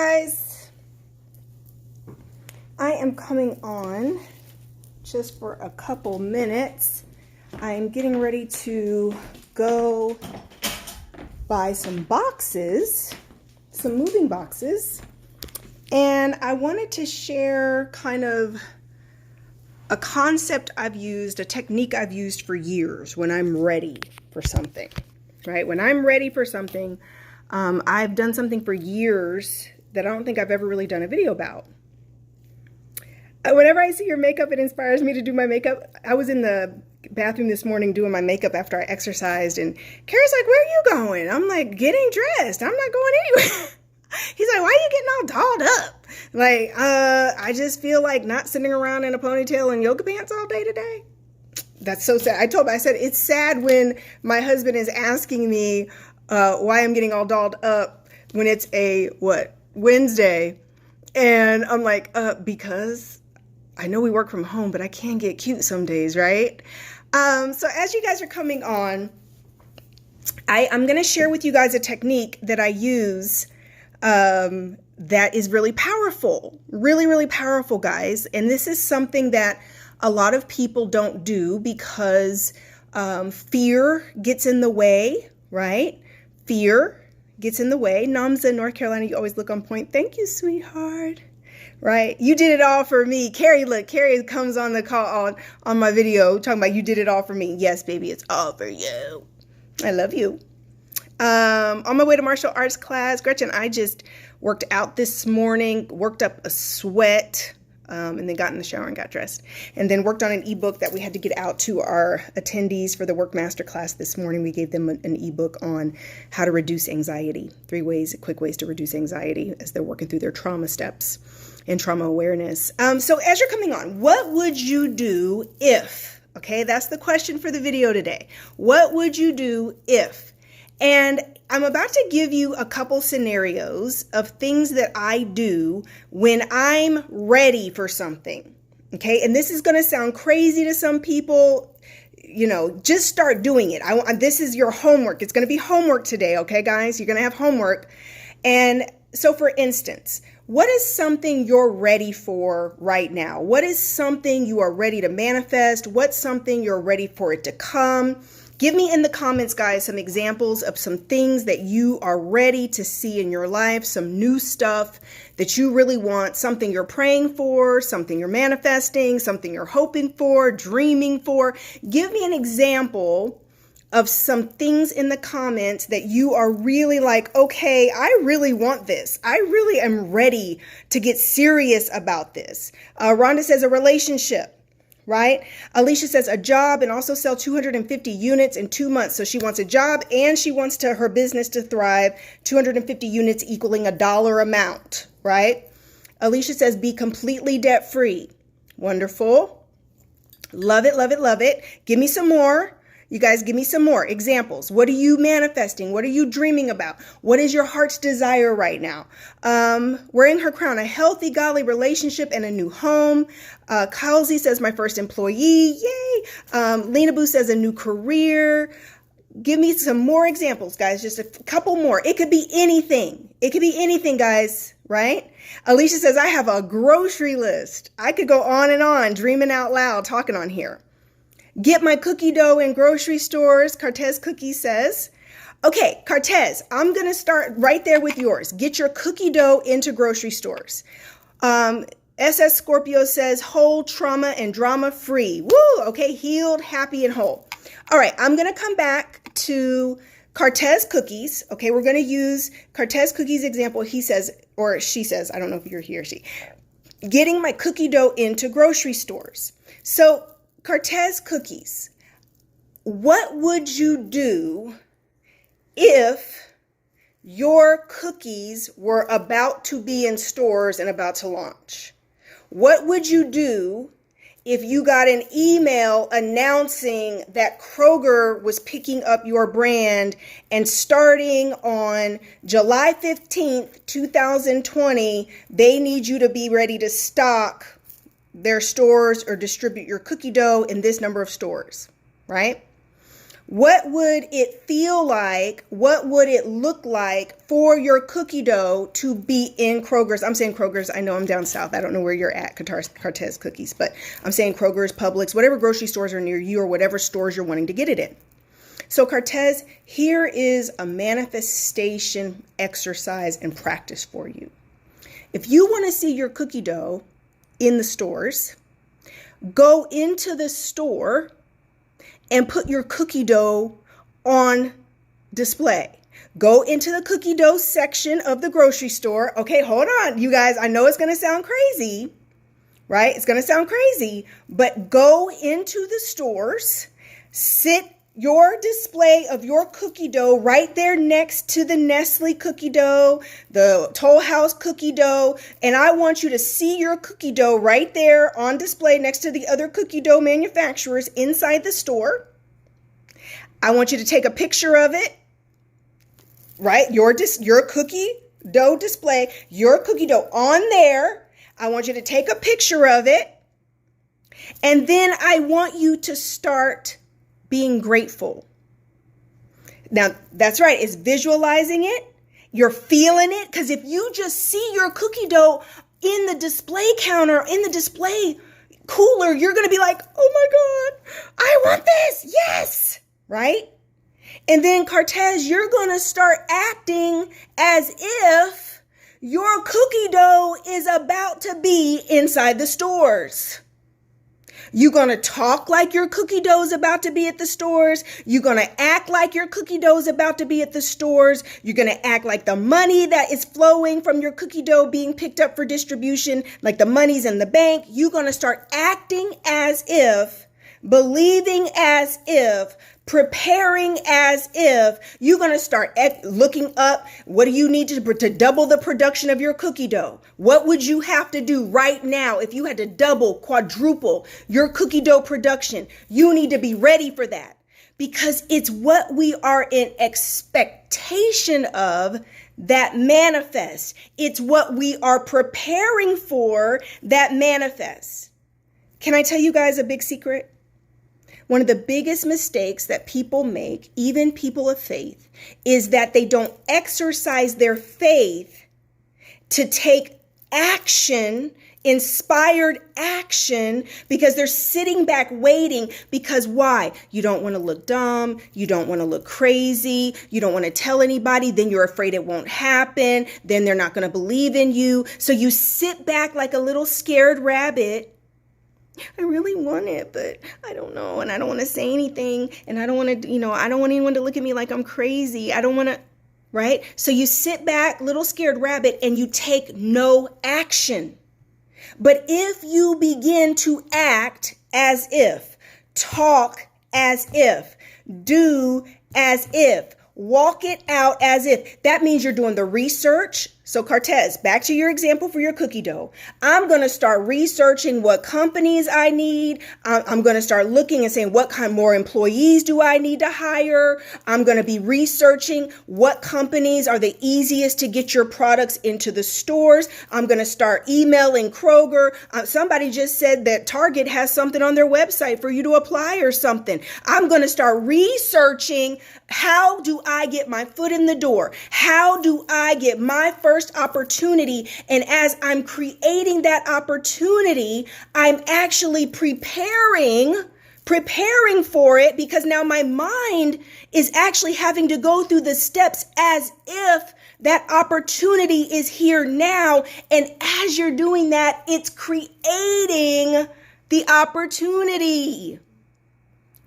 Guys, I am coming on just for a couple minutes. I am getting ready to go buy some boxes, some moving boxes, and I wanted to share kind of a concept I've used, a technique I've used for years when I'm ready for something, right? When I'm ready for something, I've done something for years that I don't think I've ever really done a video about. Whenever I see your makeup, it inspires me to do my makeup. I was in the bathroom this morning doing my makeup after I exercised, and Carrie's like, "Where are you going?" I'm like, "Getting dressed. I'm not going anywhere." He's like, "Why are you getting all dolled up?" Like, I just feel like not sitting around in a ponytail and yoga pants all day today. That's so sad. I said, it's sad when my husband is asking me why I'm getting all dolled up when it's a, Wednesday. And I'm like, because I know we work from home, but I can get cute some days, right? So as you guys are coming on, I'm going to share with you guys a technique that I use that is really powerful, really powerful, guys. And this is something that a lot of people don't do because fear gets in the way, right? Fear gets in the way. Namza, North Carolina, you always look on point. Thank you, sweetheart. Right? You did it all for me. Carrie, look, Carrie comes on the call on my video talking about you did it all for me. Yes, baby, it's all for you. I love you. On my way to martial arts class, Gretchen, I just worked out this morning, worked up a sweat, and then got in the shower and got dressed. And then worked on an ebook that we had to get out to our attendees for the Work Master class this morning. We gave them an ebook on how to reduce anxiety. 3 quick ways to reduce anxiety as they're working through their trauma steps and trauma awareness. So as you're coming on, what would you do if? Okay, that's the question for the video today. What would you do if? And I'm about to give you a couple scenarios of things that I do when I'm ready for something. Okay, and this is going to sound crazy to some people. You know, just start doing it. This is your homework. It's going to be homework today. Okay, guys, you're going to have homework. And so for instance, what is something you're ready for right now? What is something you are ready to manifest? What's something you're ready for it to come? Give me in the comments, guys, some examples of some things that you are ready to see in your life, some new stuff that you really want, something you're praying for, something you're manifesting, something you're hoping for, dreaming for. Give me an example of some things in the comments that you are really like, okay, I really want this. I really am ready to get serious about this. Rhonda says a relationship. Right? Alicia says a job and also sell 250 units in 2 months. So she wants a job and she wants her business to thrive. 250 units equaling $1 amount, right? Alicia says be completely debt free. Wonderful. Love it, love it, love it. Give me some more. You guys, give me some more examples. What are you manifesting? What are you dreaming about? What is your heart's desire right now? Wearing her crown, a healthy, godly relationship and a new home. Kylesy says my first employee. Yay. Lena Boo says a new career. Give me some more examples, guys. Just a couple more. It could be anything. It could be anything, guys. Right? Alicia says I have a grocery list. I could go on and on, dreaming out loud, talking on here. Get my cookie dough in grocery stores, Cartez Cookie says. Okay, Cartez, I'm going to start right there with yours. Get your cookie dough into grocery stores. SS Scorpio says whole, trauma, and drama free. Woo! Okay, healed, happy, and whole. All right, I'm going to come back to Cartez Cookies. Okay, we're going to use Cartez Cookies example. He says, or she says, I don't know if you're he or she. Getting my cookie dough into grocery stores. So, Cartez Cookies, what would you do if your cookies were about to be in stores and about to launch? What would you do if you got an email announcing that Kroger was picking up your brand and starting on July 15th, 2020, they need you to be ready to stock their stores or distribute your cookie dough in this number of stores, right? What would it feel like? What would it look like for your cookie dough to be in Kroger's? I'm saying Kroger's. I know I'm down south. I don't know where you're at, Cortez Cookies, but I'm saying Kroger's, Publix, whatever grocery stores are near you or whatever stores you're wanting to get it in. So Cortez, here is a manifestation exercise and practice for you. If you want to see your cookie dough in the stores, go into the store and put your cookie dough on display. Go into the cookie dough section of the grocery store. Okay, hold on, you guys. I know it's going to sound crazy, right? It's going to sound crazy, but go into the stores, sit your display of your cookie dough right there next to the Nestle cookie dough, the Toll House cookie dough, and I want you to see your cookie dough right there on display next to the other cookie dough manufacturers inside the store. I want you to take a picture of it, right? Your cookie dough display, your cookie dough on there. I want you to take a picture of it, and then I want you to start being grateful. Now, that's right. It's visualizing it. You're feeling it. Because if you just see your cookie dough in the display counter, in the display cooler, you're going to be like, oh my God, I want this. Yes. Right? And then Cortez, you're going to start acting as if your cookie dough is about to be inside the stores. You're going to talk like your cookie dough is about to be at the stores. You're going to act like your cookie dough is about to be at the stores. You're going to act like the money that is flowing from your cookie dough being picked up for distribution, like the money's in the bank. You're going to start acting as if, believing as if, preparing as if. You're going to start looking up, what do you need to double the production of your cookie dough? What would you have to do right now if you had to double, quadruple your cookie dough production? You need to be ready for that, because it's what we are in expectation of that manifests. It's what we are preparing for that manifests. Can I tell you guys a big secret? One of the biggest mistakes that people make, even people of faith, is that they don't exercise their faith to take action, inspired action, because they're sitting back waiting. Because why? You don't want to look dumb. You don't want to look crazy. You don't want to tell anybody. Then you're afraid it won't happen. Then they're not going to believe in you. So you sit back like a little scared rabbit. I really want it, but I don't know. And I don't want to say anything. And I don't want to, I don't want anyone to look at me like I'm crazy. I don't want to, right? So you sit back, little scared rabbit, and you take no action. But if you begin to act as if, talk as if, do as if, walk it out as if, that means you're doing the research. So Cortez, back to your example for your cookie dough. I'm going to start researching what companies I need. I'm going to start looking and saying, what kind more employees do I need to hire? I'm going to be researching what companies are the easiest to get your products into the stores. I'm going to start emailing Kroger. Somebody just said that Target has something on their website for you to apply or something. I'm going to start researching, how do I get my foot in the door? How do I get my first opportunity? And as I'm creating that opportunity, I'm actually preparing for it, because now my mind is actually having to go through the steps as if that opportunity is here now. And as you're doing that, it's creating the opportunity.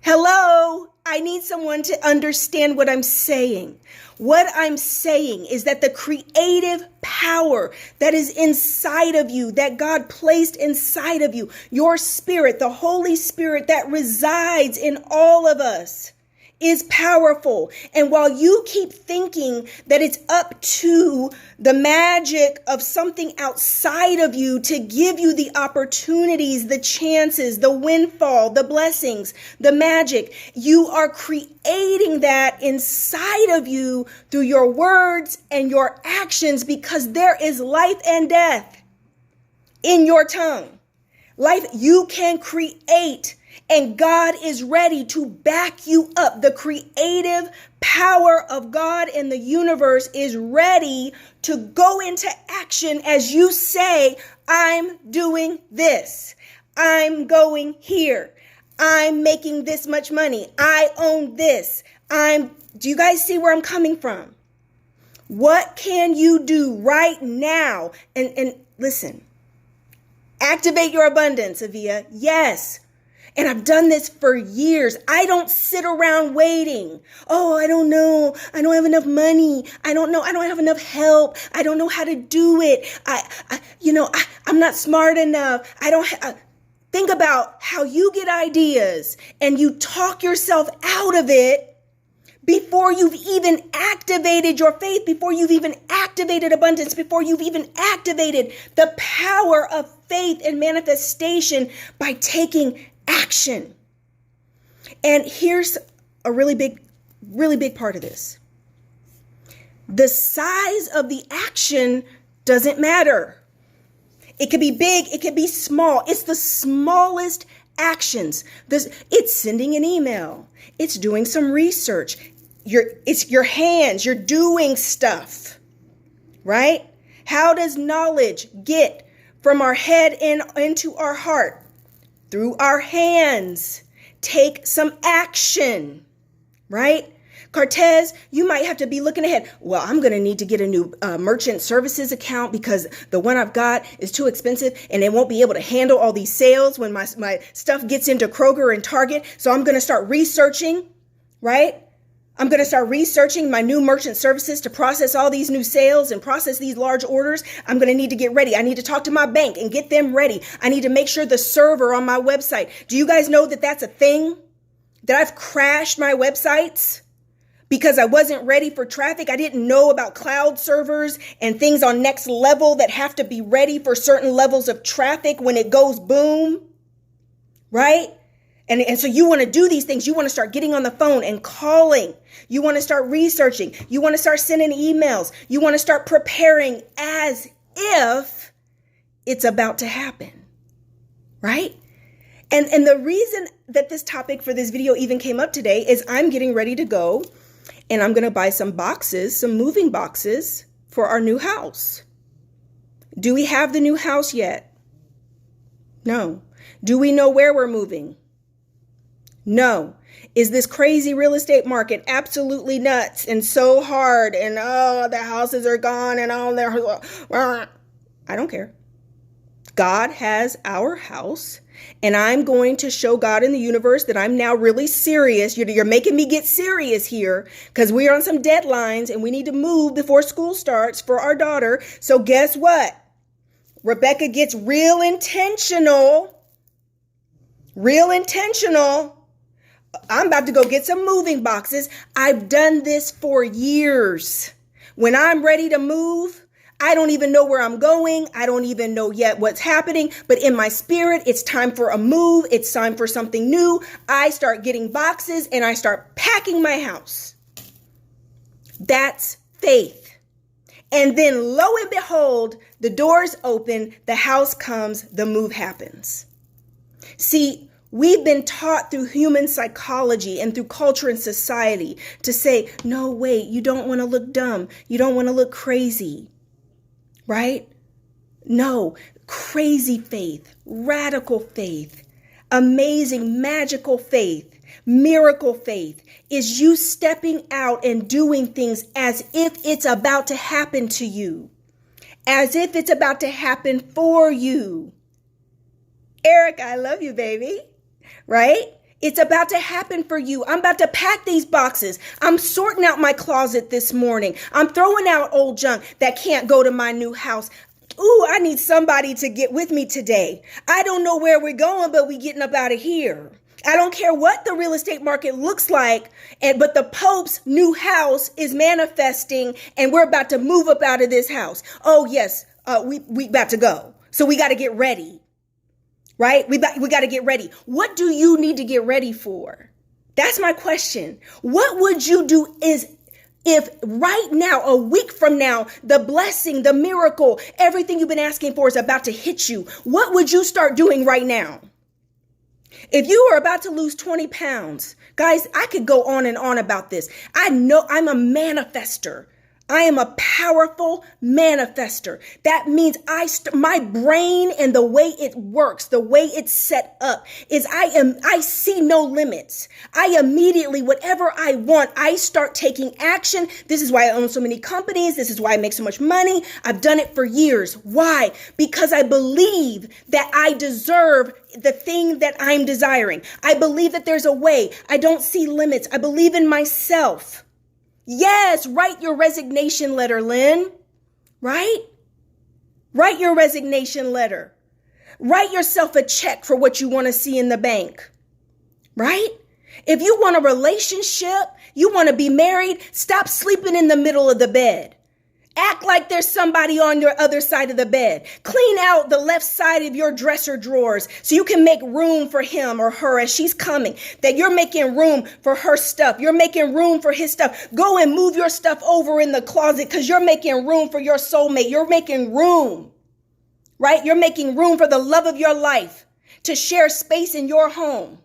Hello? I need someone to understand what I'm saying. What I'm saying is that the creative power that is inside of you, that God placed inside of you, your spirit, the Holy Spirit that resides in all of us, is powerful. And while you keep thinking that it's up to the magic of something outside of you to give you the opportunities, the chances, the windfall, the blessings, the magic, you are creating that inside of you through your words and your actions, because there is life and death in your tongue. Life you can create, and God is ready to back you up. The creative power of God in the universe is ready to go into action as you say, I'm doing this. I'm going here. I'm making this much money. I own this. Do you guys see where I'm coming from? What can you do right now? And listen, activate your abundance, Avia. Yes. And I've done this for years. I don't sit around waiting. Oh, I don't know. I don't have enough money. I don't know. I don't have enough help. I don't know how to do it. I'm not smart enough. Think about how you get ideas and you talk yourself out of it before you've even activated your faith, before you've even activated abundance, before you've even activated the power of faith and manifestation by taking action. And here's a really big part of this. The size of the action doesn't matter. It could be big, it could be small. It's the smallest actions. It's sending an email. It's doing some research. It's your hands. You're doing stuff, right? How does knowledge get from our head into our heart? Through our hands. Take some action, right? Cortez, you might have to be looking ahead. Well, I'm going to need to get a new merchant services account because the one I've got is too expensive and it won't be able to handle all these sales when my stuff gets into Kroger and Target. So I'm going to start researching, right? I'm going to start researching my new merchant services to process all these new sales and process these large orders. I'm going to need to get ready. I need to talk to my bank and get them ready. I need to make sure the server on my website. Do you guys know that that's a thing? That I've crashed my websites because I wasn't ready for traffic. I didn't know about cloud servers and things on next level that have to be ready for certain levels of traffic when it goes boom, right? And so you want to do these things. You want to start getting on the phone and calling. You want to start researching. You want to start sending emails. You want to start preparing as if it's about to happen, right? And the reason that this topic for this video even came up today is I'm getting ready to go and I'm going to buy some boxes, some moving boxes for our new house. Do we have the new house yet? No. Do we know where we're moving? No. Is this crazy real estate market absolutely nuts and so hard and the houses are gone and all their I don't care. God has our house and I'm going to show God in the universe that I'm now really serious. You're making me get serious here because we're on some deadlines and we need to move before school starts for our daughter. So guess what? Rebecca gets real intentional. I'm about to go get some moving boxes. I've done this for years. When I'm ready to move, I don't even know where I'm going. I don't even know yet what's happening. But in my spirit, it's time for a move. It's time for something new. I start getting boxes and I start packing my house. That's faith. And then lo and behold, the doors open, the house comes, the move happens. See, we've been taught through human psychology and through culture and society to say, no, wait, you don't want to look dumb. You don't want to look crazy, right? No, crazy faith, radical faith, amazing, magical faith, miracle faith is you stepping out and doing things as if it's about to happen to you, as if it's about to happen for you. Eric, I love you, baby. Right? It's about to happen for you. I'm about to pack these boxes. I'm sorting out my closet this morning. I'm throwing out old junk that can't go to my new house. Ooh, I need somebody to get with me today. I don't know where we're going, but we're getting up out of here. I don't care what the real estate market looks like, but the Pope's new house is manifesting and we're about to move up out of this house. Oh, yes, we about to go. So we got to get ready. Right? We got to get ready. What do you need to get ready for? That's my question. What would you do If right now, a week from now, the blessing, the miracle, everything you've been asking for is about to hit you, what would you start doing right now? If you are about to lose 20 pounds, guys, I could go on and on about this. I know I'm a manifester. I am a powerful manifester. That means my brain and the way it works, the way it's set up is I see no limits. I immediately, whatever I want, I start taking action. This is why I own so many companies. This is why I make so much money. I've done it for years. Why? Because I believe that I deserve the thing that I'm desiring. I believe that there's a way. I don't see limits. I believe in myself. Yes, write your resignation letter, Lynn. Right? Write your resignation letter. Write yourself a check for what you want to see in the bank. Right? If you want a relationship, you want to be married, stop sleeping in the middle of the bed. Act like there's somebody on your other side of the bed. Clean out the left side of your dresser drawers so you can make room for him or her as she's coming. That you're making room for her stuff. You're making room for his stuff. Go and move your stuff over in the closet because you're making room for your soulmate. You're making room, right? You're making room for the love of your life to share space in your home.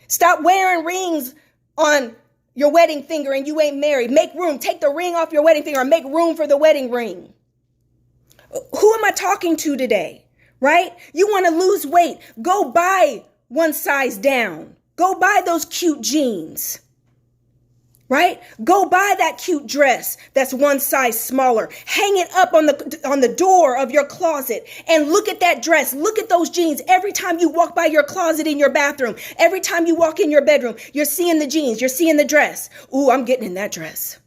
Stop wearing rings on your wedding finger and you ain't married. Make room. Take the ring off your wedding finger and make room for the wedding ring. Who am I talking to today? Right? You want to lose weight. Go buy one size down. Go buy those cute jeans. Right? Go buy that cute dress that's one size smaller. Hang it up on the door of your closet and look at that dress. Look at those jeans. Every time you walk by your closet in your bathroom, every time you walk in your bedroom, you're seeing the jeans, you're seeing the dress. Ooh, I'm getting in that dress.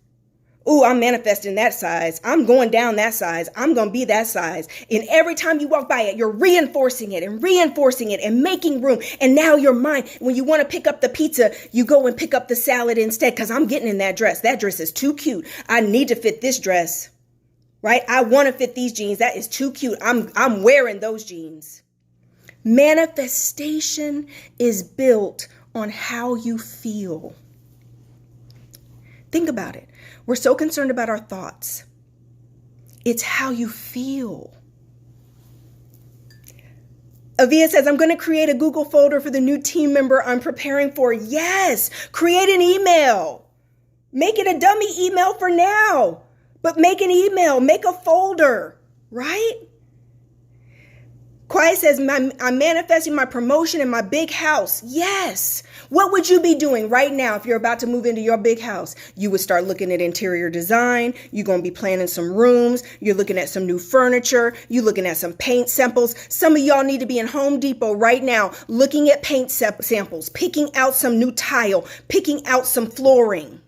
Ooh, I'm manifesting that size. I'm going down that size. I'm going to be that size. And every time you walk by it, you're reinforcing it and making room. And now your mind, when you want to pick up the pizza, you go and pick up the salad instead because I'm getting in that dress. That dress is too cute. I need to fit this dress, right? I want to fit these jeans. That is too cute. I'm wearing those jeans. Manifestation is built on how you feel. Think about it. We're so concerned about our thoughts. It's how you feel. Avia says, I'm going to create a Google folder for the new team member I'm preparing for. Yes, create an email. Make it a dummy email for now, but make an email, make a folder, right? Quiet says, I'm manifesting my promotion in my big house. Yes. What would you be doing right now if you're about to move into your big house? You would start looking at interior design. You're going to be planning some rooms. You're looking at some new furniture. You're looking at some paint samples. Some of y'all need to be in Home Depot right now looking at paint samples, picking out some new tile, picking out some flooring.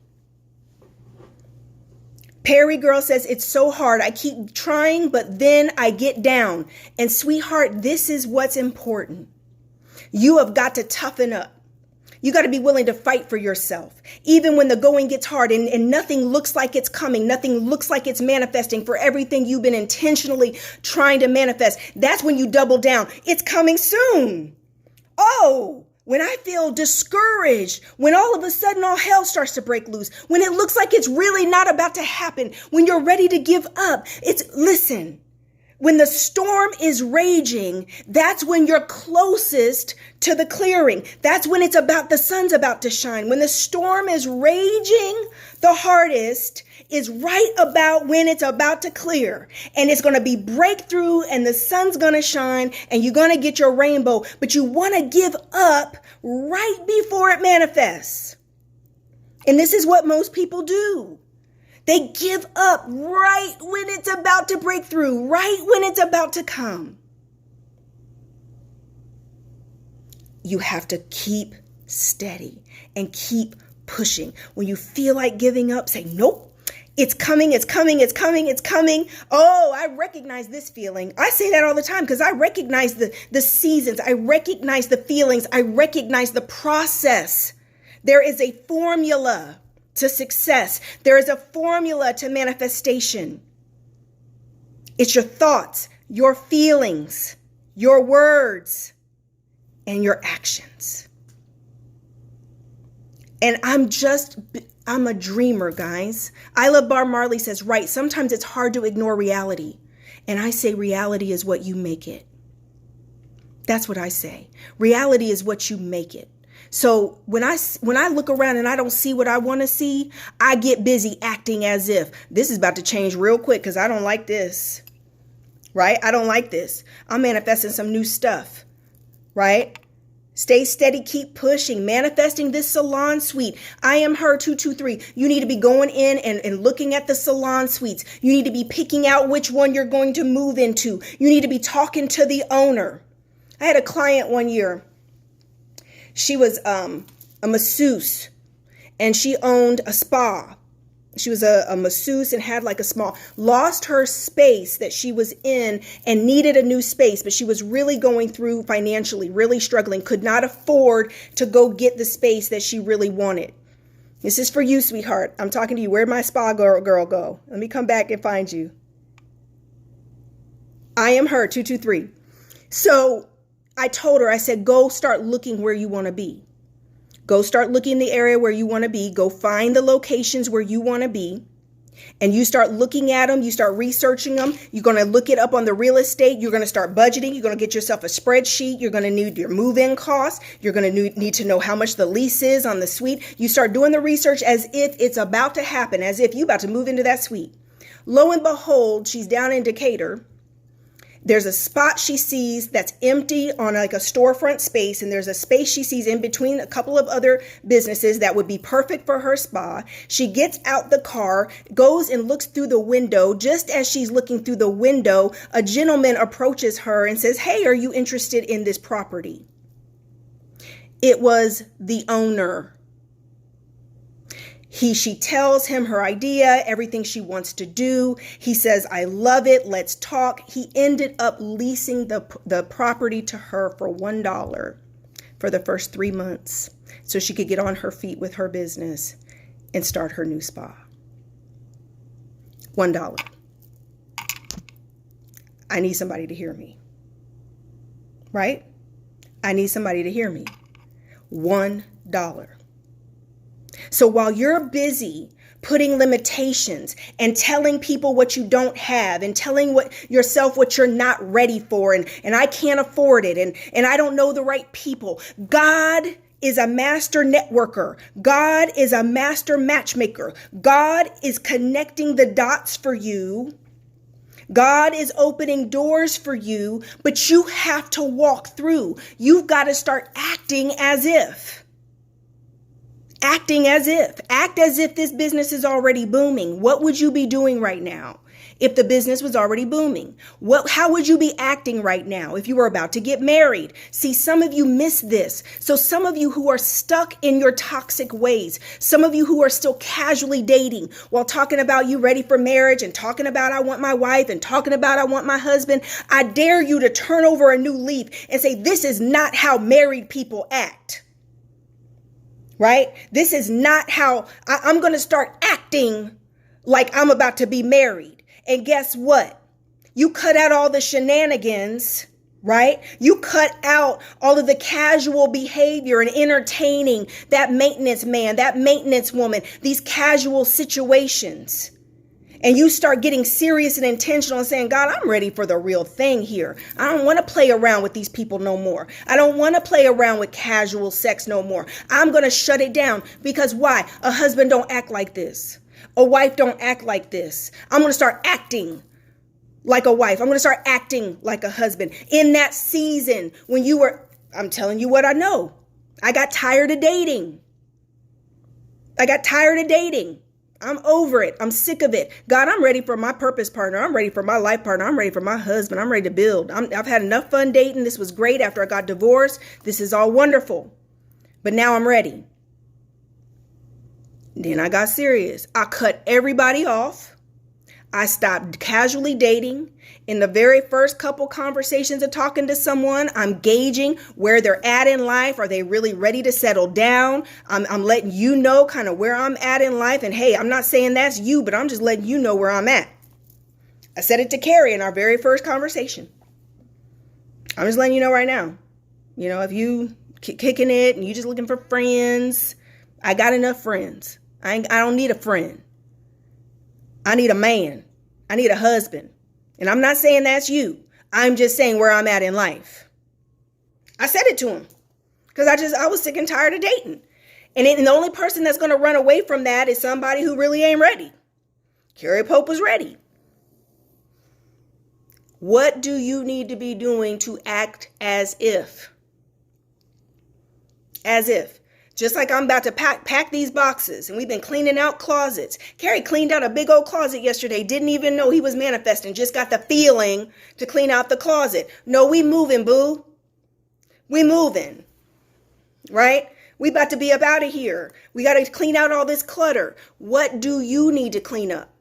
Perry Girl says, it's so hard. I keep trying, but then I get down. And sweetheart, this is what's important. You have got to toughen up. You got to be willing to fight for yourself. Even when the going gets hard and nothing looks like it's coming, nothing looks like it's manifesting for everything you've been intentionally trying to manifest. That's when you double down. It's coming soon. Oh, when I feel discouraged, when all of a sudden all hell starts to break loose, when it looks like it's really not about to happen, when you're ready to give up, listen, when the storm is raging, that's when you're closest to the clearing. That's when the sun's about to shine. When the storm is raging the hardest is right about when it's about to clear, and it's going to be breakthrough and the sun's going to shine and you're going to get your rainbow, but you want to give up right before it manifests. And this is what most people do. They give up right when it's about to break through, right when it's about to come. You have to keep steady and keep pushing. When you feel like giving up, say, nope. It's coming, it's coming, it's coming, it's coming. Oh, I recognize this feeling. I say that all the time because I recognize the seasons. I recognize the feelings. I recognize the process. There is a formula to success. There is a formula to manifestation. It's your thoughts, your feelings, your words, and your actions. And I'm I'm a dreamer, guys. I Love Bar Marley says, right, sometimes it's hard to ignore reality. And I say reality is what you make it. That's what I say. Reality is what you make it. So when I look around and I don't see what I want to see, I get busy acting as if this is about to change real quick because I don't like this, right? I don't like this. I'm manifesting some new stuff, right? Stay steady, keep pushing, manifesting this salon suite. I am her 223. You need to be going in and looking at the salon suites. You need to be picking out which one you're going to move into. You need to be talking to the owner. I had a client one year. She was a masseuse and she owned a spa. She was a masseuse and had like a small, lost her space that she was in and needed a new space, but she was really going through financially, really struggling, could not afford to go get the space that she really wanted. This is for you, sweetheart. I'm talking to you. Where'd my spa girl go? Let me come back and find you. I am her 223. So I told her, I said, go start looking where you want to be. Go start looking in the area where you want to be. Go find the locations where you want to be. And you start looking at them. You start researching them. You're going to look it up on the real estate. You're going to start budgeting. You're going to get yourself a spreadsheet. You're going to need your move-in costs. You're going to need to know how much the lease is on the suite. You start doing the research as if it's about to happen, as if you're about to move into that suite. Lo and behold, she's down in Decatur. There's a spot she sees that's empty on like a storefront space, and there's a space she sees in between a couple of other businesses that would be perfect for her spa. She gets out the car, goes and looks through the window. Just as she's looking through the window, a gentleman approaches her and says, "Hey, are you interested in this property?" It was the owner. She tells him her idea, everything she wants to do. He says, "I love it. Let's talk." He ended up leasing the property to her for $1 for the first 3 months so she could get on her feet with her business and start her new spa. $1. I need somebody to hear me, right? I need somebody to hear me. $1. So while you're busy putting limitations and telling people what you don't have and telling yourself what you're not ready for and I can't afford it and I don't know the right people, God is a master networker. God is a master matchmaker. God is connecting the dots for you. God is opening doors for you, but you have to walk through. You've got to start acting as if. Acting as if. Act as if this business is already booming. What would you be doing right now if the business was already booming? How would you be acting right now if you were about to get married? See, some of you miss this. So some of you who are stuck in your toxic ways, some of you who are still casually dating while talking about you ready for marriage and talking about I want my wife and talking about I want my husband, I dare you to turn over a new leaf and say, this is not how married people act. Right? This is not how I'm going to start acting like I'm about to be married. And guess what? You cut out all the shenanigans, right? You cut out all of the casual behavior and entertaining that maintenance man, that maintenance woman, these casual situations. And you start getting serious and intentional and saying, God, I'm ready for the real thing here. I don't want to play around with these people no more. I don't want to play around with casual sex no more. I'm going to shut it down because why? A husband don't act like this. A wife don't act like this. I'm going to start acting like a wife. I'm going to start acting like a husband. In that season when I'm telling you what I know. I got tired of dating. I'm over it. I'm sick of it. God, I'm ready for my purpose partner. I'm ready for my life partner. I'm ready for my husband. I'm ready to build. I've had enough fun dating. This was great after I got divorced. This is all wonderful. But now I'm ready. Then I got serious. I cut everybody off. I stopped casually dating. In the very first couple conversations of talking to someone, I'm gauging where they're at in life. Are they really ready to settle down? I'm letting you know kind of where I'm at in life. And hey, I'm not saying that's you, but I'm just letting you know where I'm at. I said it to Carrie in our very first conversation. I'm just letting you know right now. You know, if you kicking it and you just looking for friends, I got enough friends. I don't need a friend. I need a man. I need a husband. And I'm not saying that's you. I'm just saying where I'm at in life. I said it to him because I was sick and tired of dating. And the only person that's going to run away from that is somebody who really ain't ready. Carrie Pope was ready. What do you need to be doing to act as if? As if. Just like I'm about to pack these boxes and we've been cleaning out closets. Carrie cleaned out a big old closet yesterday. Didn't even know he was manifesting. Just got the feeling to clean out the closet. No, we moving, boo. We moving. Right? We about to be up out of here. We got to clean out all this clutter. What do you need to clean up?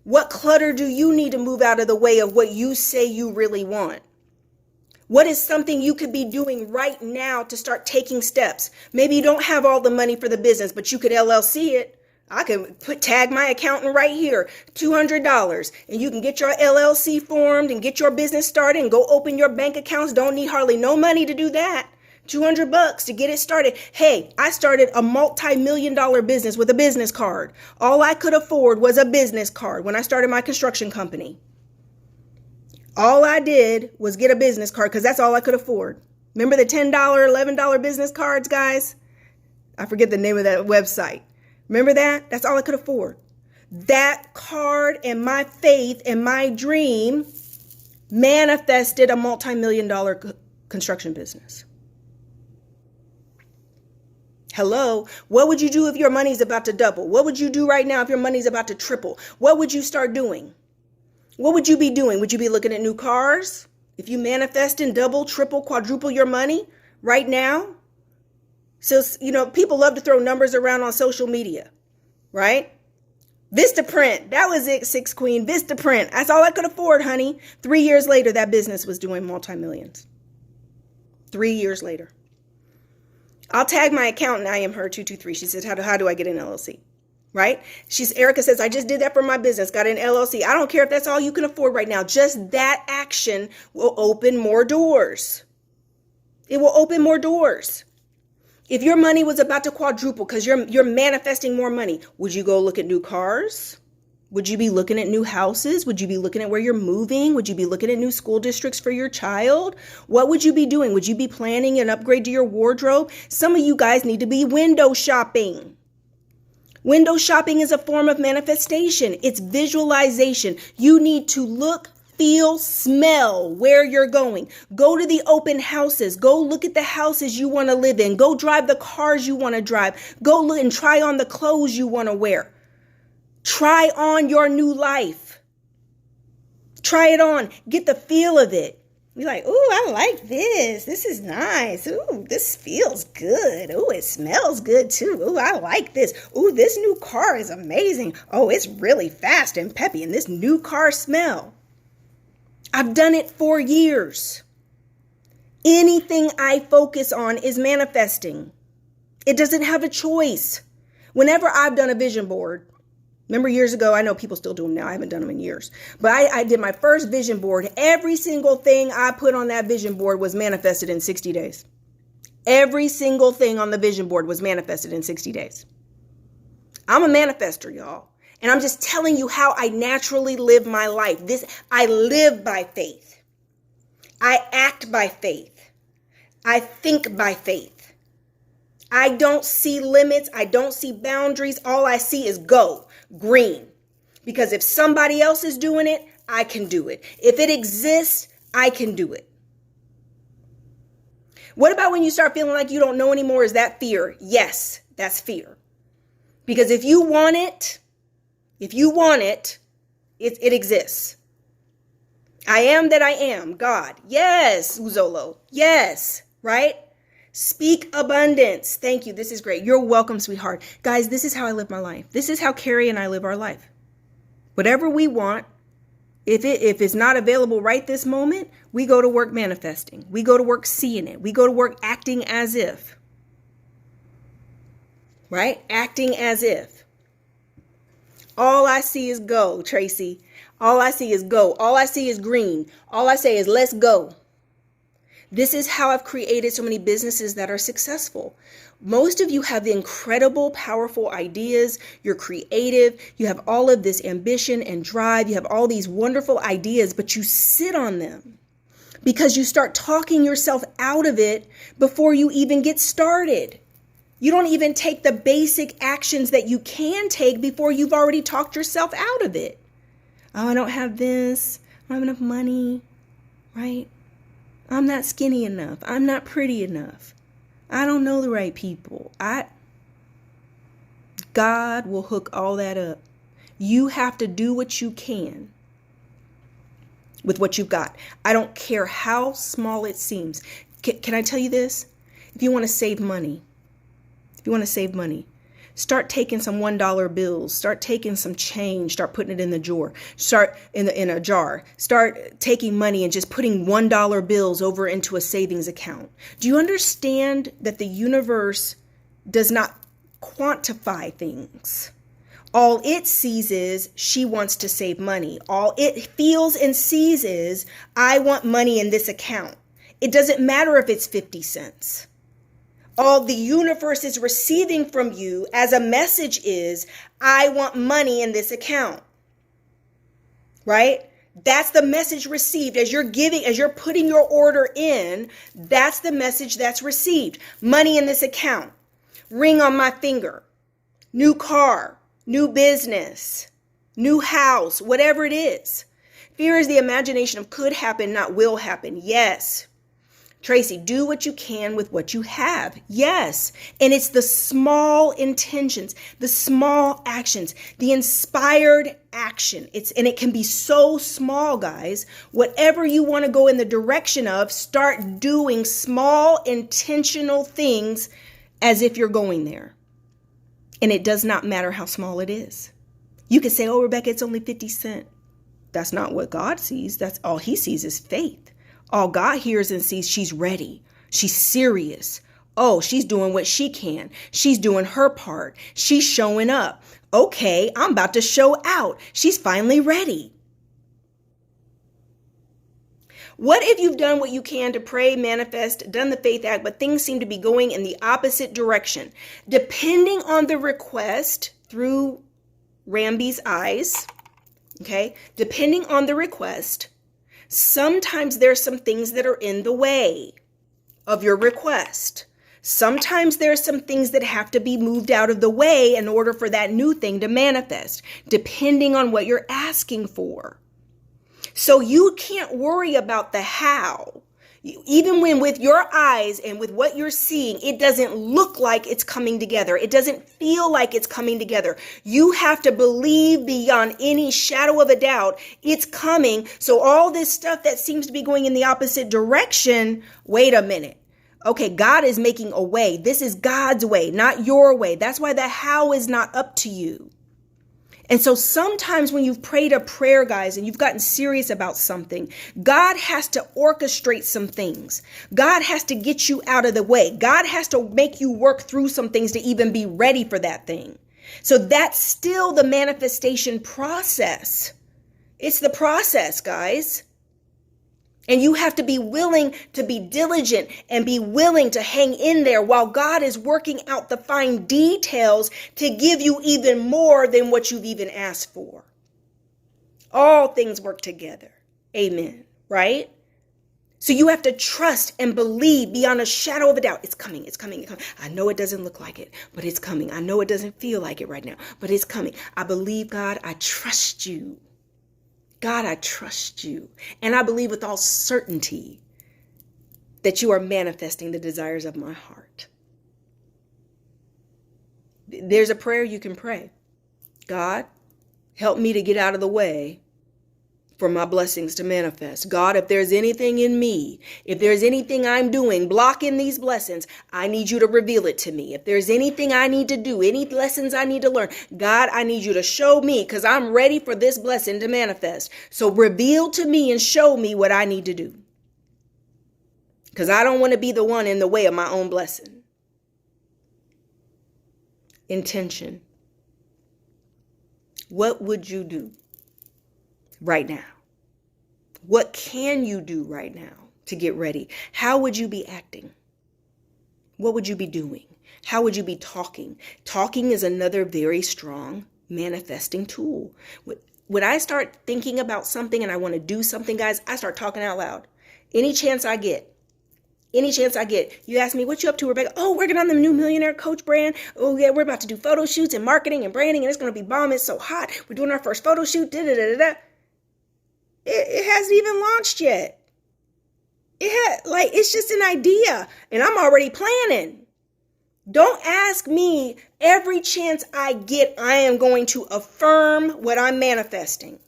What clutter do you need to move out of the way of what you say you really want? What is something you could be doing right now to start taking steps? Maybe you don't have all the money for the business, but you could LLC it. I could tag my accountant right here, $200, and you can get your LLC formed and get your business started and go open your bank accounts. Don't need hardly no money to do that. $200 to get it started. Hey, I started a multi-million-dollar business with a business card. All I could afford was a business card when I started my construction company. All I did was get a business card because that's all I could afford. Remember the $10, $11 business cards, guys? I forget the name of that website. Remember that? That's all I could afford. That card and my faith and my dream manifested a multi-million-dollar construction business. Hello, what would you do if your money's about to double? What would you do right now if your money's about to triple? What would you start doing? What would you be doing? Would you be looking at new cars? If you manifest in double, triple, quadruple your money right now? So, people love to throw numbers around on social media, right? Vistaprint, that was it, Six Queen, Vistaprint. That's all I could afford, honey. 3 years later, that business was doing multi-millions. 3 years later. I'll tag my accountant, I am her 223. She says, how do I get an LLC? Right? Erica says, I just did that for my business, got an LLC. I don't care if that's all you can afford right now. Just that action will open more doors. It will open more doors. If your money was about to quadruple because you're manifesting more money, would you go look at new cars? Would you be looking at new houses? Would you be looking at where you're moving? Would you be looking at new school districts for your child? What would you be doing? Would you be planning an upgrade to your wardrobe? Some of you guys need to be window shopping. Window shopping is a form of manifestation. It's visualization. You need to look, feel, smell where you're going. Go to the open houses. Go look at the houses you want to live in. Go drive the cars you want to drive. Go look and try on the clothes you want to wear. Try on your new life. Try it on. Get the feel of it. You're like, ooh, I like this. This is nice. Ooh, this feels good. Ooh, it smells good too. Ooh, I like this. Ooh, this new car is amazing. Oh, it's really fast and peppy. And this new car smell. I've done it for years. Anything I focus on is manifesting. It doesn't have a choice. Whenever I've done a vision board, remember years ago, I know people still do them now. I haven't done them in years. But I did my first vision board. Every single thing I put on that vision board was manifested in 60 days. Every single thing on the vision board was manifested in 60 days. I'm a manifester, y'all. And I'm just telling you how I naturally live my life. I live by faith. I act by faith. I think by faith. I don't see limits. I don't see boundaries. All I see is go, green. Because if somebody else is doing it, I can do it. If it exists, I can do it. What about when you start feeling like you don't know anymore? Is that fear? Yes, that's fear. Because if you want it, it exists. I am that I am, God. Yes, Uzolo. Yes, right? Speak abundance. Thank you. This is great. You're welcome, sweetheart. Guys, this is how I live my life. This is how Carrie and I live our life. Whatever we want, if it's not available right this moment, we go to work manifesting. We go to work seeing it. We go to work acting as if. Right? Acting as if. All I see is go, Tracy. All I see is go. All I see is green. All I say is let's go. This is how I've created so many businesses that are successful. Most of you have incredible, powerful ideas. You're creative. You have all of this ambition and drive. You have all these wonderful ideas, but you sit on them because you start talking yourself out of it before you even get started. You don't even take the basic actions that you can take before you've already talked yourself out of it. Oh, I don't have this. I don't have enough money, right? I'm not skinny enough. I'm not pretty enough. I don't know the right people. God will hook all that up. You have to do what you can with what you've got. I don't care how small it seems. Can I tell you this? If you want to save money, start taking some $1 bills, start taking some change, start putting it in the drawer, start in a jar, start taking money and just putting $1 bills over into a savings account. Do you understand that the universe does not quantify things? All it sees is she wants to save money. All it feels and sees is I want money in this account. It doesn't matter if it's 50 cents. All the universe is receiving from you as a message is, I want money in this account, right? That's the message received as you're giving, as you're putting your order in. That's the message that's received. Money in this account, ring on my finger, new car, new business, new house, whatever it is. Fear is the imagination of could happen, not will happen. Yes. Tracy, do what you can with what you have. Yes. And it's the small intentions, the small actions, the inspired action. And it can be so small, guys. Whatever you want to go in the direction of, start doing small intentional things as if you're going there. And it does not matter how small it is. You could say, oh, Rebecca, it's only 50 cents. That's not what God sees. That's all he sees is faith. All God hears and sees, she's ready. She's serious. Oh, she's doing what she can. She's doing her part. She's showing up. Okay, I'm about to show out. She's finally ready. What if you've done what you can to pray, manifest, done the faith act, but things seem to be going in the opposite direction? Depending on the request through Ramby's eyes, okay, depending on the request, sometimes there's some things that are in the way of your request. Sometimes there's some things that have to be moved out of the way in order for that new thing to manifest, depending on what you're asking for. So you can't worry about the how. Even when with your eyes and with what you're seeing, it doesn't look like it's coming together. It doesn't feel like it's coming together. You have to believe beyond any shadow of a doubt it's coming. So all this stuff that seems to be going in the opposite direction, wait a minute. Okay, God is making a way. This is God's way, not your way. That's why the how is not up to you. And so sometimes when you've prayed a prayer, guys, and you've gotten serious about something, God has to orchestrate some things. God has to get you out of the way. God has to make you work through some things to even be ready for that thing. So that's still the manifestation process. It's the process, guys. And you have to be willing to be diligent and be willing to hang in there while God is working out the fine details to give you even more than what you've even asked for. All things work together. Amen. Right? So you have to trust and believe beyond a shadow of a doubt. It's coming. It's coming. It's coming. I know it doesn't look like it, but it's coming. I know it doesn't feel like it right now, but it's coming. I believe, God. I trust you. God, I trust you. And I believe with all certainty that you are manifesting the desires of my heart. There's a prayer you can pray. God, help me to get out of the way for my blessings to manifest. God, if there's anything in me, if there's anything I'm doing blocking these blessings, I need you to reveal it to me. If there's anything I need to do, any lessons I need to learn, God, I need you to show me because I'm ready for this blessing to manifest. So reveal to me and show me what I need to do. Because I don't want to be the one in the way of my own blessing. Intention. What would you do right now? What can you do right now to get ready? How would you be acting? What would you be doing? How would you be talking? Talking is another very strong manifesting tool. When I start thinking about something and I want to do something, guys, I start talking out loud. Any chance I get. You ask me, what you up to, Rebecca? Oh, working on the new Millionaire Coach brand. Oh, yeah, we're about to do photo shoots and marketing and branding, and it's going to be bomb. It's so hot. We're doing our first photo shoot. It hasn't even launched yet. It's just an idea, and I'm already planning. Don't ask me. Every chance I get, I am going to affirm what I'm manifesting,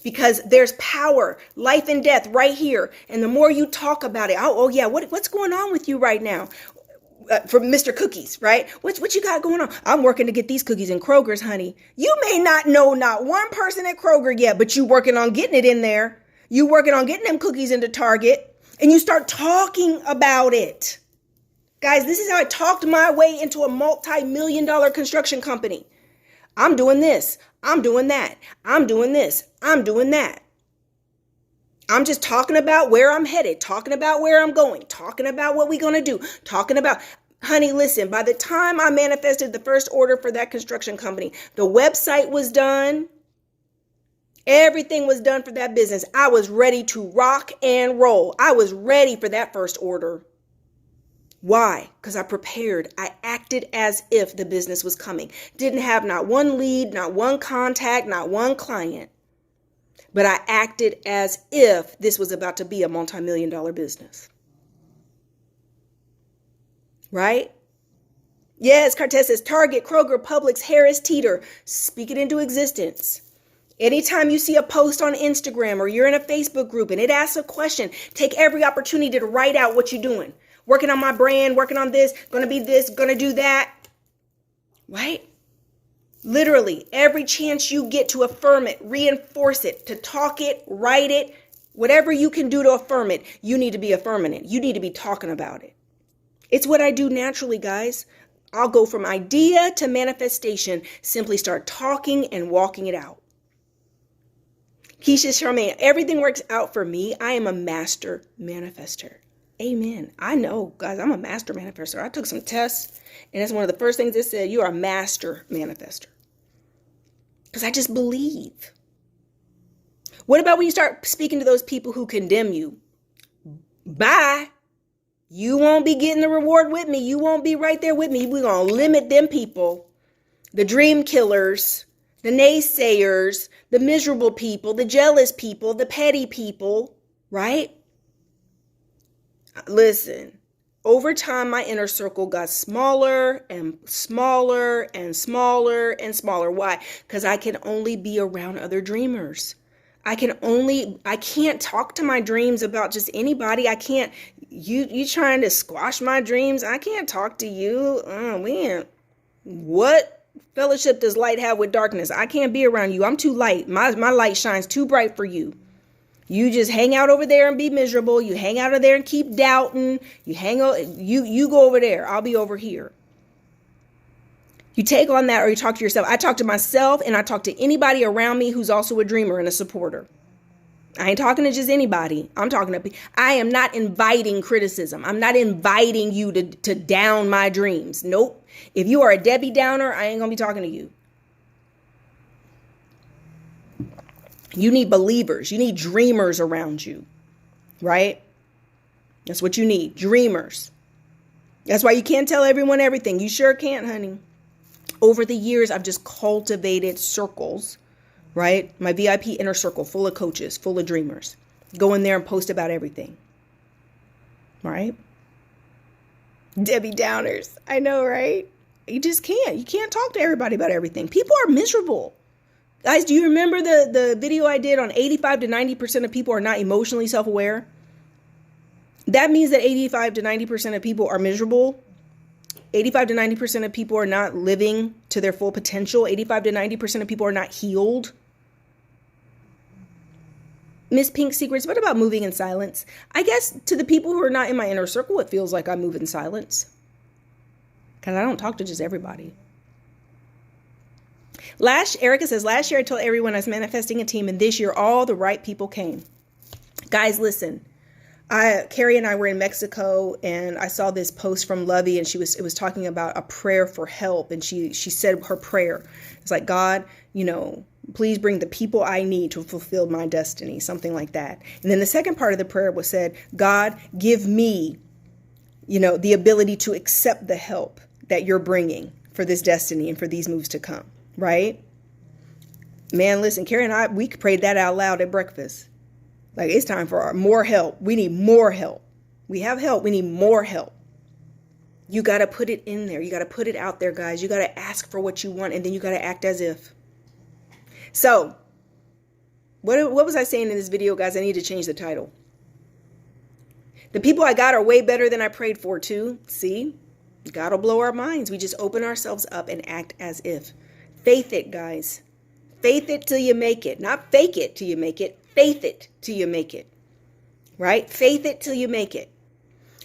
because there's power, life and death right here. And the more you talk about it, what's going on with you right now? From Mr. Cookies, right? What you got going on? I'm working to get these cookies in Kroger's, honey. You may not know not one person at Kroger yet, but you working on getting it in there. You working on getting them cookies into Target, and you start talking about it. Guys, this is how I talked my way into a multi-million-dollar construction company. I'm doing this. I'm doing that. I'm doing this. I'm doing that. I'm just talking about where I'm headed, talking about where I'm going, talking about what we're going to do, talking about, honey, listen, by the time I manifested the first order for that construction company, the website was done. Everything was done for that business. I was ready to rock and roll. I was ready for that first order. Why? Because I prepared. I acted as if the business was coming. Didn't have not one lead, not one contact, not one client. But I acted as if this was about to be a multi-million-dollar business. Right? Yes, Cortez says Target, Kroger, Publix, Harris, Teeter. Speak it into existence. Anytime you see a post on Instagram or you're in a Facebook group and it asks a question, take every opportunity to write out what you're doing. Working on my brand, working on this, going to be this, going to do that. Right? Literally, every chance you get to affirm it, reinforce it, to talk it, write it, whatever you can do to affirm it, you need to be affirming it. You need to be talking about it. It's what I do naturally, guys. I'll go from idea to manifestation, simply start talking and walking it out. Keisha Charmaine, everything works out for me. I am a master manifester. Amen. I know, guys, I'm a master manifester. I took some tests, and that's one of the first things it said, you are a master manifester. Because I just believe. What about when you start speaking to those people who condemn you? Bye. You won't be getting the reward with me. You won't be right there with me. We're going to limit them people, the dream killers, the naysayers, the miserable people, the jealous people, the petty people, right? Listen, over time, my inner circle got smaller and smaller and smaller and smaller. Why? Because I can only be around other dreamers. I can't talk to my dreams about just anybody. I can't, you trying to squash my dreams. I can't talk to you. Oh, man. What fellowship does light have with darkness? I can't be around you. I'm too light. My light shines too bright for you. You just hang out over there and be miserable. You hang out over there and keep doubting. You go over there. I'll be over here. You take on that, or you talk to yourself. I talk to myself, and I talk to anybody around me who's also a dreamer and a supporter. I ain't talking to just anybody. I am not inviting criticism. I'm not inviting you to down my dreams. Nope. If you are a Debbie Downer, I ain't gonna be talking to you. You need believers. You need dreamers around you, right? That's what you need, dreamers. That's why you can't tell everyone everything. You sure can't, honey. Over the years, I've just cultivated circles, right? My VIP inner circle full of coaches, full of dreamers. Go in there and post about everything, right? Debbie Downers. I know, right? You just can't. You can't talk to everybody about everything. People are miserable. Guys, do you remember the video I did on 85 to 90% of people are not emotionally self-aware? That means that 85 to 90% of people are miserable. 85 to 90% of people are not living to their full potential. 85 to 90% of people are not healed. Miss Pink Secrets, what about moving in silence? I guess to the people who are not in my inner circle, it feels like I move in silence. Because I don't talk to just everybody. Erica says, last year I told everyone I was manifesting a team, and this year all the right people came. Guys, listen. Carrie and I were in Mexico, and I saw this post from Lovey, and it was talking about a prayer for help, and she said her prayer. It's like, God, please bring the people I need to fulfill my destiny, something like that. And then the second part of the prayer was said, God, give me, the ability to accept the help that you're bringing for this destiny and for these moves to come, right? Man, listen, Carrie and I, we prayed that out loud at breakfast. Like, it's time for more help. We need more help. We have help. We need more help. You got to put it in there. You got to put it out there, guys. You got to ask for what you want, and then you got to act as if. So, what was I saying in this video, guys? I need to change the title. The people I got are way better than I prayed for, too. See? God will blow our minds. We just open ourselves up and act as if. Faith it, guys. Faith it till you make it. Not fake it till you make it. Faith it till you make it. Right? Faith it till you make it.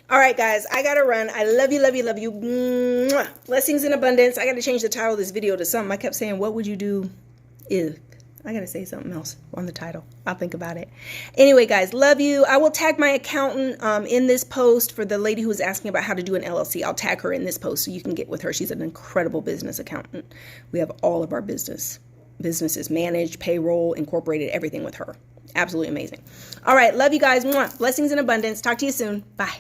All right, guys. I got to run. I love you, love you, love you. Mwah. Blessings in abundance. I got to change the title of this video to something. I kept saying, what would you do if? I got to say something else on the title. I'll think about it. Anyway, guys, love you. I will tag my accountant in this post for the lady who was asking about how to do an LLC. I'll tag her in this post so you can get with her. She's an incredible business accountant. We have all of our businesses managed, payroll, incorporated, everything with her. Absolutely amazing. All right. Love you guys. Mwah. Blessings in abundance. Talk to you soon. Bye.